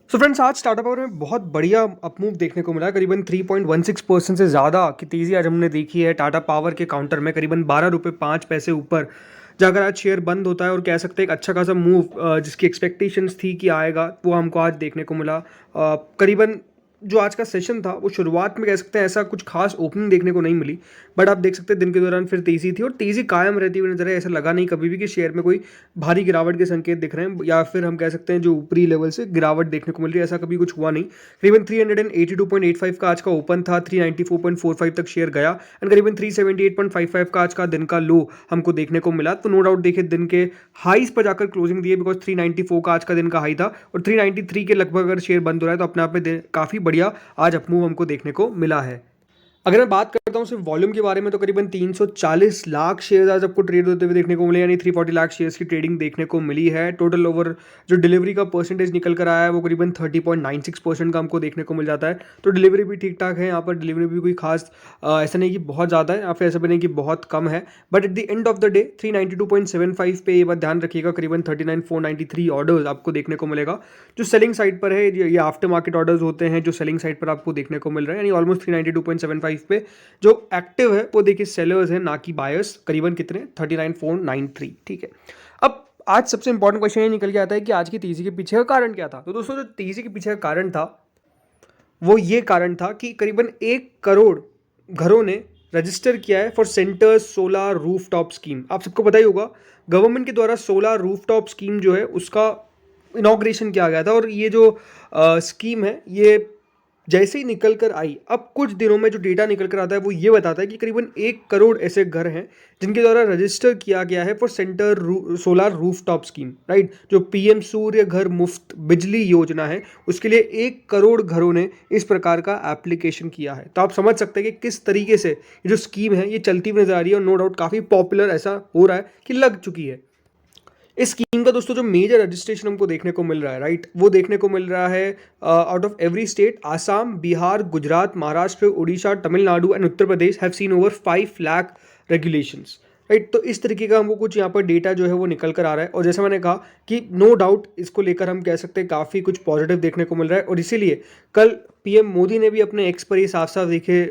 So friends, आज Tata power में बहुत बढ़िया अपमूव देखने को मिला। करीबन 3.16% से ज़्यादा की तेज़ी आज हमने देखी है टाटा पावर के काउंटर में। करीबन 12 रुपये 5 पैसे ऊपर जाकर आज शेयर बंद होता है और कह सकते हैं एक अच्छा खासा मूव जिसकी एक्सपेक्टेशंस थी कि आएगा वो हमको आज देखने को मिला। करीबन जो आज का सेशन था वो शुरुआत में कह सकते हैं ऐसा कुछ खास ओपनिंग देखने को नहीं मिली, बट आप देख सकते हैं दिन के दौरान फिर तेज़ी थी और तेज़ी कायम रहती हुई नजर है। ऐसा लगा नहीं कभी भी कि शेयर में कोई भारी गिरावट के संकेत दिख रहे हैं या फिर हम कह सकते हैं जो ऊपरी लेवल से गिरावट देखने को मिल रही है, ऐसा कभी कुछ हुआ नहीं। करीबन 382.85 का आज का ओपन था, 394.45 तक शेयर गया एंड करीबन 378.55 का आज का दिन का लो हमको देखने को मिला। तो नो डाउट देखिए दिन के हाईज पर जाकर क्लोजिंग दिए, बिकॉज 394 का आज का दिन का हाई था और 393 के लगभग अगर शेयर बंद हो रहा है तो अपने आप में काफ़ी बढ़िया आज अपमूव हमको देखने को मिला है। अगर मैं बात करता हूँ सिर्फ वॉल्यूम के बारे में तो करीबन 340 लाख शेयर्स आज आपको ट्रेड होते हुए देखने को मिले, यानी 340 लाख शेयर्स की ट्रेडिंग देखने को मिली है। टोटल ओवर जो डिलीवरी का परसेंटेज निकल कर आया है वो करीबन 30.96% का हमको देखने को मिल जाता है। तो डिलीवरी भी ठीक ठाक है यहाँ पर, डिलीवरी भी कोई खास ऐसा नहीं कि बहुत ज़्यादा है या फिर ऐसा भी नहीं कि बहुत कम है, but at the end of the day 392.75 पे ये बात ध्यान रखिएगा करीबन 39,493 ऑर्डर्स आपको देखने को मिलेगा जो सेलिंग साइड पर है। ये आफ्टर मार्केट ऑर्डर्स होते हैं जो सेलिंग साइड पर आपको देखने को मिल रहे हैं, यानी ऑलमोस्ट 392.75 पे जो एक्टिव है वो देखिए सेलर्स है ना कि बायर्स। करीबन कितने 39,493। ठीक है, अब आज सबसे इंपॉर्टेंट क्वेश्चन ये निकल के आता है कि आज की तेजी के पीछे का कारण क्या था। तो दोस्तों जो तेजी के पीछे का कारण था वो ये कारण था कि करीबन 1 करोड़ घरों ने रजिस्टर किया है for centres solar rooftop scheme. आप सबको पता ही होगा गवर्नमेंट के द्वारा सोलर रूफटॉप स्कीम जो है उसका इनॉग्रेशन किया गया था और ये जो स्कीम है ये जैसे ही निकल कर आई, अब कुछ दिनों में जो डेटा निकल कर आता है वो ये बताता है कि करीबन 1 करोड़ ऐसे घर हैं जिनके द्वारा रजिस्टर किया गया है for centre solar rooftop scheme, right. जो पीएम सूर्य घर मुफ्त बिजली योजना है उसके लिए 1 करोड़ घरों ने इस प्रकार का एप्लीकेशन किया है। तो आप समझ सकते हैं कि किस तरीके से ये जो स्कीम है ये चलती हुई नजर आ रही है और नो डाउट काफ़ी पॉपुलर ऐसा हो रहा है कि लग चुकी है। इस स्कीम का दोस्तों जो मेजर रजिस्ट्रेशन हमको देखने को मिल रहा है, राइट, वो देखने को मिल रहा है out of every state. Assam, Bihar, Gujarat, Maharashtra, Orissa, Tamil Nadu and Uttar Pradesh have seen over 5 lakh regulations, right. तो इस तरीके का हमको कुछ यहाँ पर डेटा जो है वो निकल कर आ रहा है और जैसे मैंने कहा कि नो डाउट इसको लेकर हम कह सकते हैं काफ़ी कुछ पॉजिटिव देखने को मिल रहा है और इसीलिए कल पीएम मोदी ने भी अपने एक्स पर ये साफ साफ देखे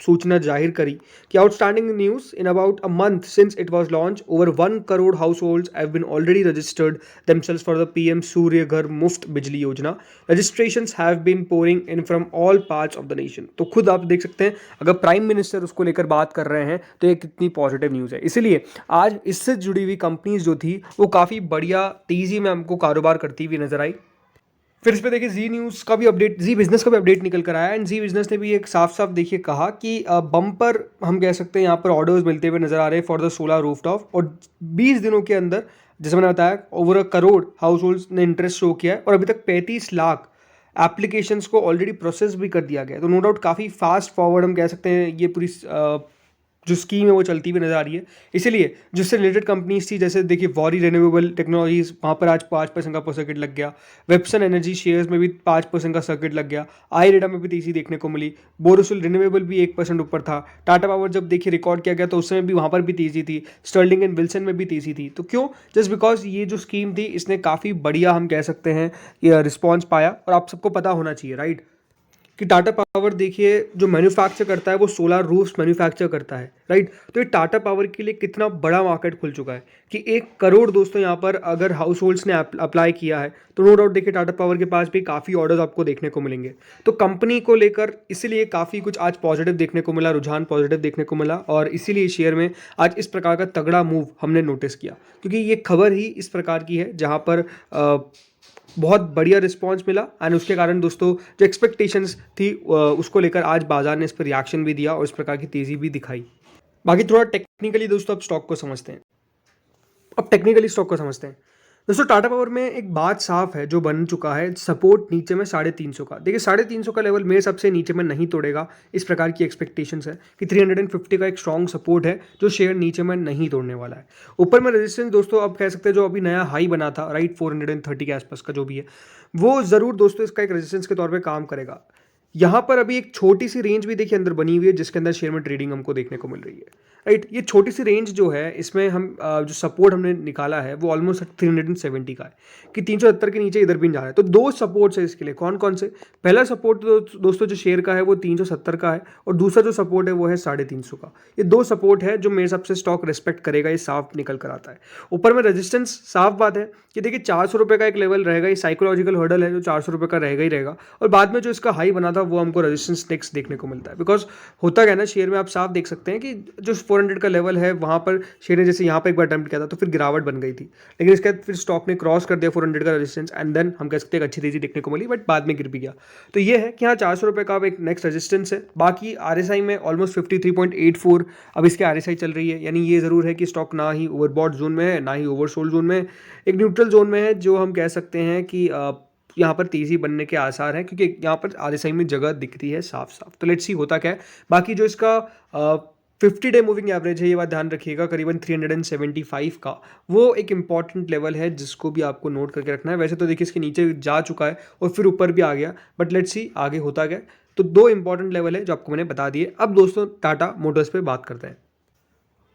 सूचना जाहिर करी कि outstanding news in about a month since it was launch over 1 crore households have been already registered themselves for the PM Surya Ghar Muft Bijli Yojana. Registrations have been pouring in from all parts of the nation. तो खुद आप देख सकते हैं अगर prime minister उसको लेकर बात कर रहे हैं तो ये कितनी पॉजिटिव न्यूज़ है। इसीलिए आज इससे जुड़ी हुई कंपनीज जो थी वो काफ़ी बढ़िया तेज़ी में हमको कारोबार करती हुई नजर आई। फिर इस पे देखिए जी न्यूज़ का भी अपडेट, जी बिजनेस का भी अपडेट निकल कर आया एंड जी बिजनेस ने भी एक साफ साफ देखिए कहा कि बम्पर हम कह सकते हैं यहाँ पर ऑर्डर्स मिलते हुए नजर आ रहे हैं फॉर द सोलर रूफटॉप और 20 दिनों के अंदर जैसे मैंने बताया ओवर 1 करोड़ हाउस होल्ड्स ने इंटरेस्ट शो किया है और अभी तक 35 लाख एप्लीकेशंस को ऑलरेडी प्रोसेस भी कर दिया गया। तो नो डाउट काफ़ी फास्ट फॉरवर्ड हम कह सकते हैं ये पूरी जो स्कीम है वो चलती हुई नजर आ रही है। इसीलिए जिससे रिलेटेड कंपनीज थी जैसे देखिए वॉरी रिन्यूएबल टेक्नोलॉजीज, वहाँ पर आज 5% का सर्किट लग गया। वेबसन एनर्जी शेयर्स में भी 5% का सर्किट लग गया। आई रेडा में भी तेजी देखने को मिली। बोरोसिल रिन्यूएबल भी 1% ऊपर था। टाटा पावर जब देखिए रिकॉर्ड किया गया तो उस समय भी वहाँ पर भी तेजी थी। स्टर्लिंग एंड विल्सन में भी तेजी थी। तो क्यों? जस्ट बिकॉज ये जो स्कीम थी इसने काफ़ी बढ़िया हम कह सकते हैं ये रिस्पॉन्स पाया और आप सबको पता होना चाहिए, राइट, कि टाटा पावर देखिए जो मैन्युफैक्चर करता है वो सोलर रूफ्स मैन्युफैक्चर करता है, राइट। तो ये टाटा पावर के लिए कितना बड़ा मार्केट खुल चुका है कि 1 करोड़ दोस्तों यहाँ पर अगर हाउस होल्ड्स ने अप्लाई किया है तो नो डाउट देखिए टाटा पावर के पास भी काफ़ी ऑर्डर्स आपको देखने को मिलेंगे। तो कंपनी को लेकर इसीलिए काफ़ी कुछ आज पॉजिटिव देखने को मिला, रुझान पॉजिटिव देखने को मिला और इसीलिए शेयर में आज इस प्रकार का तगड़ा मूव हमने नोटिस किया क्योंकि ये खबर ही इस प्रकार की है जहाँ पर बहुत बढ़िया रिस्पांस मिला एंड उसके कारण दोस्तों जो एक्सपेक्टेशंस थी उसको लेकर आज बाजार ने इस पर रिएक्शन भी दिया और इस प्रकार की तेज़ी भी दिखाई। बाकी थोड़ा टेक्निकली दोस्तों अब स्टॉक को समझते हैं। दोस्तों टाटा पावर में एक बात साफ है जो बन चुका है, सपोर्ट नीचे में 350 का। देखिए 350 का लेवल मेरे सबसे नीचे में नहीं तोड़ेगा, इस प्रकार की एक्सपेक्टेशंस है कि 350 का एक स्ट्रॉन्ग सपोर्ट है जो शेयर नीचे में नहीं तोड़ने वाला है। ऊपर में रेजिस्टेंस दोस्तों अब कह सकते हैं जो अभी नया हाई बना था, राइट, 430 के आसपास का जो भी है वो ज़रूर दोस्तों इसका एक रेजिस्टेंस के तौर पर काम करेगा। यहाँ पर अभी एक छोटी सी रेंज भी देखिए अंदर बनी हुई है जिसके अंदर शेयर में ट्रेडिंग हमको देखने को मिल रही है, राइट। ये छोटी सी रेंज जो है इसमें हम जो सपोर्ट हमने निकाला है वो ऑलमोस्ट 370 का है कि 370 के नीचे इधर भी नहीं जा रहा है। तो दो सपोर्ट्स है इसके लिए, कौन कौन से? पहला सपोर्ट तो दोस्तों जो शेयर का है वो 370 का है, और दूसरा जो सपोर्ट है वो है 350 का। ये दो सपोर्ट है जो मेरे हिसाब से स्टॉक रिस्पेक्ट करेगा, ये साफ निकल कर आता है। ऊपर में रेजिस्टेंस साफ बात है कि देखिए 400 रुपये का एक लेवल रहेगा, ये साइकोलॉजिकल हर्डल है जो 400 रुपये का रहेगा ही रहेगा, और बाद में जो इसका हाई बना था वो हमको रेजिस्टेंस नेक्स्ट देखने को मिलता है। बिकॉज होता क्या है ना, शेयर में आप साफ देख सकते हैं कि जो 400 का लेवल है वहाँ पर शेयर ने जैसे यहाँ पर एक बार अटेम्प्ट किया था तो फिर गिरावट बन गई थी, लेकिन इसके बाद फिर स्टॉक ने क्रॉस कर दिया 400 का रेजिस्टेंस, एंड देन हम कह सकते हैं अच्छी तेजी देखने को मिली, बट बाद में गिर भी गया। तो ये है कि हाँ 400 रुपये का अब एक नेक्स्ट रेजिस्टेंस है। बाकी RSI में ऑलमोस्ट 53.84 अब इसके RSI चल रही है, यानी ये ज़रूर है कि स्टॉक ना ही ओवरबॉट जोन में है ना ही ओवरसोल्ड जोन में, एक न्यूट्रल जोन में है, जो हम कह सकते हैं कि यहाँ पर तेज़ी बनने के आसार हैं, क्योंकि यहाँ पर RSI में जगह दिखती है साफ साफ। तो लेट्स सी होता क्या है। बाकी जो इसका 50 डे मूविंग एवरेज है, ये बात ध्यान रखिएगा, करीबन 375 का, वो एक इंपॉर्टेंट लेवल है जिसको भी आपको नोट करके रखना है। वैसे तो देखिए इसके नीचे जा चुका है और फिर ऊपर भी आ गया, बट लेट्स सी आगे होता क्या। तो दो इंपॉर्टेंट लेवल है जो आपको मैंने बता दिए। अब दोस्तों टाटा मोटर्स पे बात करते हैं।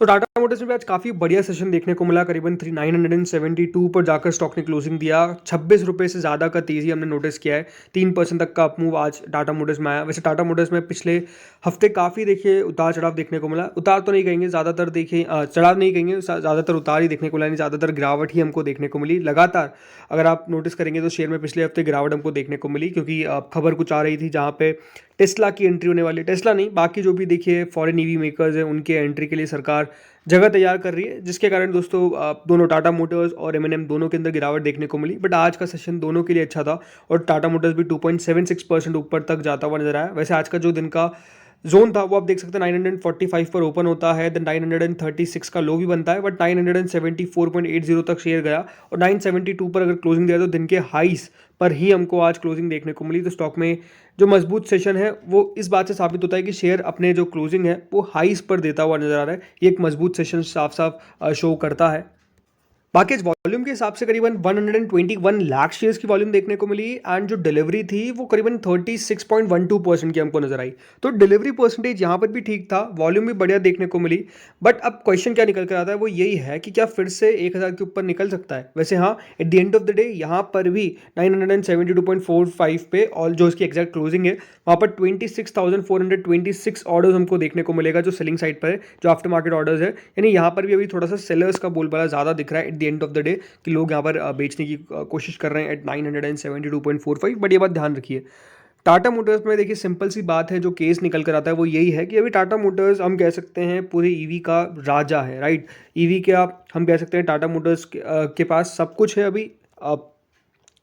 तो टाटा मोटर्स में भी आज काफ़ी बढ़िया सेशन देखने को मिला, करीबन 972 पर जाकर स्टॉक ने क्लोजिंग दिया। 26 रुपये से ज़्यादा का तेज़ी हमने नोटिस किया है, 3% तक का अप मूव आज टाटा मोटर्स में आया। वैसे टाटा मोटर्स में पिछले हफ्ते काफ़ी देखिए उतार चढ़ाव देखने को मिला, उतार तो नहीं कहेंगे, ज़्यादातर देखिए चढ़ाव नहीं कहेंगे, ज़्यादातर उतार ही देखने को मिला, नहीं ज़्यादातर गिरावट ही हमको देखने को मिली लगातार। अगर आप नोटिस करेंगे तो शेयर में पिछले हफ्ते गिरावट हमको देखने को मिली, क्योंकि खबर कुछ आ रही थी जहाँ पे टेस्ला की एंट्री होने वाली, टेस्ला नहीं बाकी जो भी देखिए फॉरेन ईवी मेकर्स हैं उनके एंट्री के लिए सरकार जगह तैयार कर रही है, जिसके कारण दोस्तों दोनों टाटा मोटर्स और M&M दोनों के अंदर गिरावट देखने को मिली। बट आज का सेशन दोनों के लिए अच्छा था और टाटा मोटर्स भी 2.76% ऊपर तक जाता हुआ नजर आया। वैसे आज का जो दिन का जोन था वो आप देख सकते हैं 945 पर ओपन होता है, देन 936 का लो भी बनता है, बट 974.80 तक शेयर गया, और 972 पर अगर क्लोजिंग दिया तो दिन के हाईस पर ही हमको आज क्लोजिंग देखने को मिली। तो स्टॉक में जो मजबूत सेशन है वो इस बात से साबित होता है कि शेयर अपने जो क्लोजिंग है वो हाईस पर देता हुआ नजर आ रहा है। ये एक मजबूत सेशन साफ साफ शो करता है। बाकी इस वॉल्यूम के हिसाब से करीबन 121 लाख शेयर्स की वॉल्यूम देखने को मिली, एंड जो डिलीवरी थी वो करीबन 36.12% की हमको नजर आई। तो डिलीवरी परसेंटेज यहाँ पर भी ठीक था, वॉल्यूम भी बढ़िया देखने को मिली। बट अब क्वेश्चन क्या निकल कर आता है वो यही है कि क्या फिर से 1000 के ऊपर निकल सकता है। वैसे हाँ, at the end of the day यहाँ पर भी 972.45 पे और जो इसकी एग्जैक्ट क्लोजिंग है वहाँ पर 26,426 ऑर्डर्स हमको देखने को मिलेगा जो सेलिंग साइड पर है, जो आफ्टर मार्केट ऑर्डर्स है। यानी यहाँ पर भी अभी थोड़ा सा सेलर्स का बोलबाला ज़्यादा दिख रहा है at the end of the day, कि लोग यहाँ पर बेचने की कोशिश कर रहे हैं एट 972.45। बट ये बात ध्यान रखिए, टाटा मोटर्स में देखिए सिंपल सी बात है, जो केस निकल कर आता है वो यही है कि अभी टाटा मोटर्स हम कह सकते हैं पूरे ईवी का राजा है, राइट। ईवी के आप हम कह सकते हैं टाटा मोटर्स के पास सब कुछ है अभी,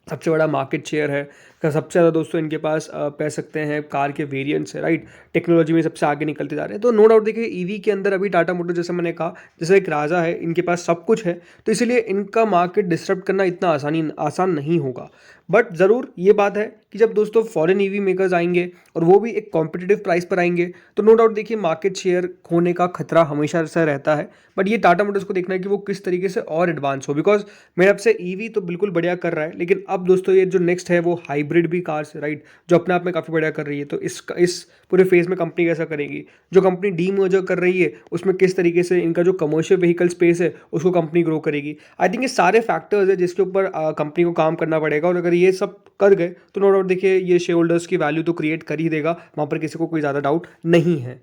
सबसे बड़ा मार्केट शेयर है, सबसे ज़्यादा दोस्तों इनके पास कह सकते हैं कार के वेरिएंट्स है, राइट। टेक्नोलॉजी में सबसे आगे निकलते जा रहे हैं। तो नो डाउट देखिए ईवी के अंदर अभी टाटा मोटर्स जैसे मैंने कहा जैसे एक राजा है, इनके पास सब कुछ है, तो इसीलिए इनका मार्केट डिस्टर्ब करना इतना आसान नहीं होगा। बट ज़रूर ये बात है कि जब दोस्तों फॉरेन ईवी मेकर्स आएंगे और वो भी एक कॉम्पिटिटिव प्राइस पर आएंगे तो नो डाउट देखिए मार्केट शेयर खोने का खतरा हमेशा से रहता है। बट ये टाटा मोटर्स को देखना है कि वो किस तरीके से और एडवांस हो, बिकॉज मेरे अब से ईवी तो बिल्कुल बढ़िया कर रहा है, लेकिन अब दोस्तों ये जो नेक्स्ट है वो हाइब्रिड भी कार्स है, राइट, जो अपने आप में काफ़ी बढ़िया कर रही है। तो इस पूरे फेज में कंपनी कैसा करेगी, जो कंपनी डीमर्जर कर रही है उसमें किस तरीके से इनका जो कमर्शियल व्हीकल स्पेस है उसको कंपनी ग्रो करेगी। आई थिंक ये सारे फैक्टर्स है जिसके ऊपर कंपनी को काम करना पड़ेगा, और अगर ये सब कर गए तो नो डाउट देखिए ये शेयर होल्डर्स की वैल्यू तो क्रिएट कर ही देगा, वहाँ पर किसी को कोई ज़्यादा डाउट नहीं है।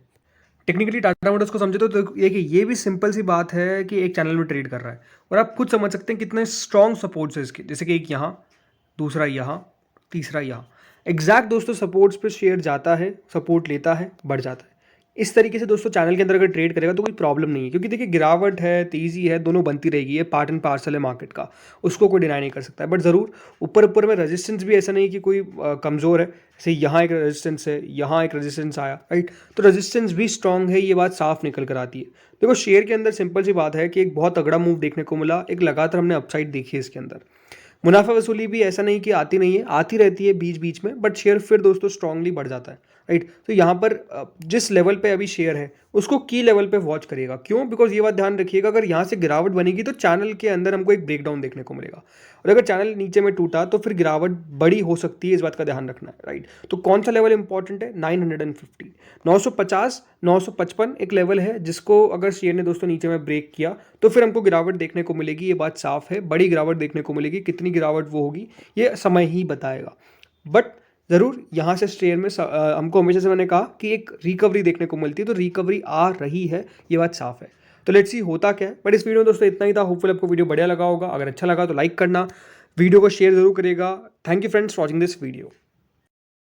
टेक्निकली टाटा मोटर्स को समझे तो ये भी सिंपल सी बात है कि एक चैनल में ट्रेड कर रहा है, और आप खुद समझ सकते हैं कितने स्ट्रॉन्ग सपोर्ट्स है इसके, जैसे कि एक यहाँ, दूसरा यहाँ, तीसरा यहाँ, एग्जैक्ट दोस्तों सपोर्ट्स पे शेयर जाता है, सपोर्ट लेता है, बढ़ जाता है। इस तरीके से दोस्तों चैनल के अंदर अगर ट्रेड करेगा तो कोई प्रॉब्लम नहीं है, क्योंकि देखिए गिरावट है, तेज़ी है, दोनों बनती रहेगी, ये पार्ट एंड पार्सल है मार्केट का, उसको कोई डिनाई नहीं कर सकता है। बट ज़रूर ऊपर में रेजिस्टेंस भी ऐसा नहीं कि कोई कमज़ोर है, जैसे यहाँ एक रेजिस्टेंस है, यहाँ एक रेजिस्टेंस आया, राइट, तो रेजिस्टेंस भी स्ट्रॉन्ग है, ये बात साफ निकल कर आती है। देखो शेयर के अंदर सिंपल सी बात है कि एक बहुत तगड़ा मूव देखने को मिला, एक लगातार हमने अपसाइड देखी है इसके अंदर। मुनाफा वसूली भी ऐसा नहीं कि आती नहीं है, आती रहती है बीच बीच में, बट शेयर फिर दोस्तों स्ट्रांगली बढ़ जाता है। राइट। तो यहाँ पर जिस लेवल पे अभी शेयर है उसको की लेवल पे वॉच करिएगा। क्यों? बिकॉज ये बात ध्यान रखिएगा, अगर यहाँ से गिरावट बनेगी तो चैनल के अंदर हमको एक ब्रेकडाउन देखने को मिलेगा, और अगर चैनल नीचे में टूटा तो फिर गिरावट बड़ी हो सकती है, इस बात का ध्यान रखना है, राइट। तो कौन सा लेवल इंपॉर्टेंट है? 950, 950, 955 एक लेवल है जिसको अगर शेयर ने दोस्तों नीचे में ब्रेक किया तो फिर हमको गिरावट देखने को मिलेगी, ये बात साफ है, बड़ी गिरावट देखने को मिलेगी। कितनी गिरावट वो होगी ये समय ही बताएगा, बट ज़रूर यहाँ से शेयर में हमको हमेशा से मैंने कहा कि एक रिकवरी देखने को मिलती है, तो रिकवरी आ रही है, ये बात साफ है। तो लेट्स सी होता क्या है। बट इस वीडियो में दोस्तों इतना ही था। होपफुल आपको वीडियो बढ़िया लगा होगा। अगर अच्छा लगा तो लाइक करना, वीडियो को शेयर जरूर करिएगा। Thank you friends for watching this video.